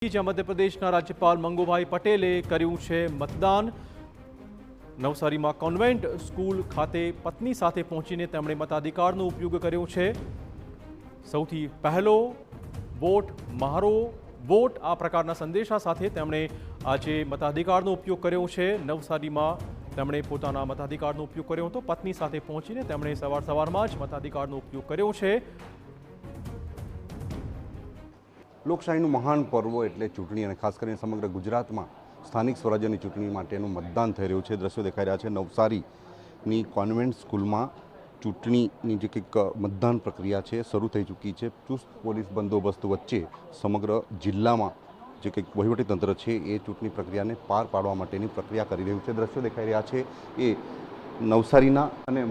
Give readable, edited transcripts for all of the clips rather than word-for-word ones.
જ્યાં મધ્યપ્રદેશના રાજ્યપાલ મંગુભાઈ પટેલે કર્યું છે મતદાન। નવસારીમાં કોન્વેન્ટ સ્કૂલ ખાતે પત્ની સાથે પહોંચીને તેમણે મતાધિકારનો ઉપયોગ કર્યો છે। સૌથી પહેલો વોટ મારો વોટ આ પ્રકારના સંદેશા સાથે તેમણે આજે મતાધિકારનો ઉપયોગ કર્યો છે। નવસારીમાં તેમણે પોતાના મતાધિકારનો ઉપયોગ કર્યો હતો। પત્ની સાથે પહોંચીને તેમણે સવારમાં જ મતાધિકારનો ઉપયોગ કર્યો છે। લોકશાહીનું મહાન પર્વ એટલે ચૂંટણી અને ખાસ કરીને સમગ્ર ગુજરાતમાં સ્થાનિક સ્વરાજ્યની ચૂંટણી માટેનું મતદાન થઈ રહ્યું છે। દ્રશ્યો દેખાઈ રહ્યા છે નવસારીની કોન્વેન્ટ સ્કૂલમાં ચૂંટણીની જે કંઈક મતદાન પ્રક્રિયા છે શરૂ થઈ ચૂકી છે। ચુસ્ત પોલીસ બંદોબસ્ત વચ્ચે સમગ્ર જિલ્લામાં જે કંઈક વહીવટીતંત્ર છે એ ચૂંટણી પ્રક્રિયાને પાર પાડવા માટેની પ્રક્રિયા કરી રહ્યું છે। દ્રશ્યો દેખાઈ રહ્યા છે એ નવસારીના અને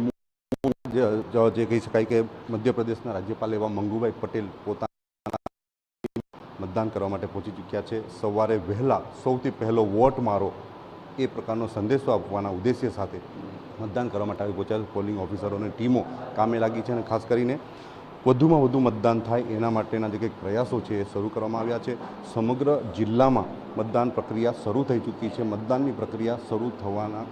જે કહી શકાય કે મધ્યપ્રદેશના રાજ્યપાલ એવા મંગુભાઈ પટેલ પોતાના મતદાન કરવા માટે પહોંચી ચૂક્યા છે। સવારે વહેલા સૌથી પહેલો વોટ મારો એ પ્રકારનો સંદેશો આપવાના ઉદ્દેશ્ય સાથે મતદાન કરવા માટે આવી પહોંચ્યા છે। પોલિંગ ઓફિસરોની ટીમો કામે લાગી છે અને ખાસ કરીને વધુમાં વધુ મતદાન થાય એના માટેના જે કંઈક પ્રયાસો છે એ શરૂ કરવામાં આવ્યા છે। સમગ્ર જિલ્લામાં મતદાન પ્રક્રિયા શરૂ થઈ ચૂકી છે। મતદાનની પ્રક્રિયા શરૂ થવાના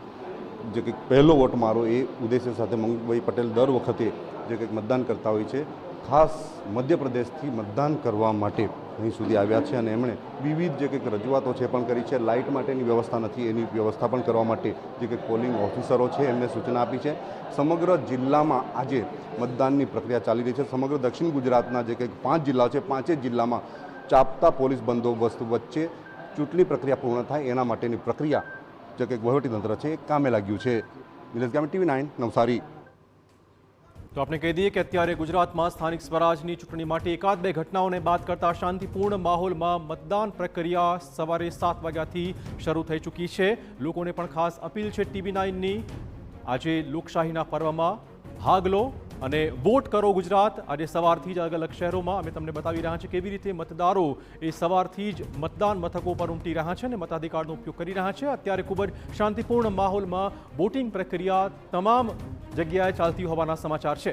જે કંઈક પહેલો વોટ મારો એ ઉદ્દેશ્ય સાથે મંગુભાઈ પટેલ દર વખતે જે કંઈક મતદાન કરતા હોય છે। ખાસ મધ્યપ્રદેશથી મતદાન કરવા માટે અહીં સુધી આવ્યા છે અને એમણે વિવિધ જે કંઈક રજૂઆતો છે પણ કરી છે। લાઇટ માટેની વ્યવસ્થા નથી, એની વ્યવસ્થા પણ કરવા માટે જે કંઈક પોલિંગ ઓફિસરો છે એમને સૂચના આપી છે। સમગ્ર જિલ્લામાં આજે મતદાનની પ્રક્રિયા ચાલી રહી છે। સમગ્ર દક્ષિણ ગુજરાતના જે કંઈક 5 જિલ્લાઓ છે, 5 જિલ્લામાં ચાપતા પોલીસ બંદોબસ્ત વચ્ચે ચૂંટણી પ્રક્રિયા પૂર્ણ થાય એના માટેની પ્રક્રિયા જે કંઈક વહીવટીતંત્ર છે એ કામે લાગ્યું છે। નિલેશ ગામી, TV9 નવસારી। તો આપણે કહી દઈએ કે અત્યારે ગુજરાતમાં સ્થાનિક સ્વરાજની ચૂંટણી માટે એકાદ બે ઘટનાઓને બાદ કરતા શાંતિપૂર્ણ માહોલમાં મતદાન પ્રક્રિયા સવારે 7 વાગ્યાથી શરૂ થઈ ચૂકી છે। લોકોને પણ ખાસ અપીલ છે TV9ની, આજે લોકશાહીના પર્વમાં ભાગ લો અને વોટ કરો ગુજરાત। આજે સવારથી જ અલગ અલગ શહેરોમાં અમે તમને બતાવી રહ્યા છીએ કેવી રીતે મતદારો એ સવારથી જ મતદાન મથકો પર ઉમટી રહ્યા છે અને મતાધિકારનો ઉપયોગ કરી રહ્યા છે। અત્યારે ખૂબ જ શાંતિપૂર્ણ માહોલમાં વોટિંગ પ્રક્રિયા તમામ જગ્યાએ ચાલતી હોવાના સમાચાર છે।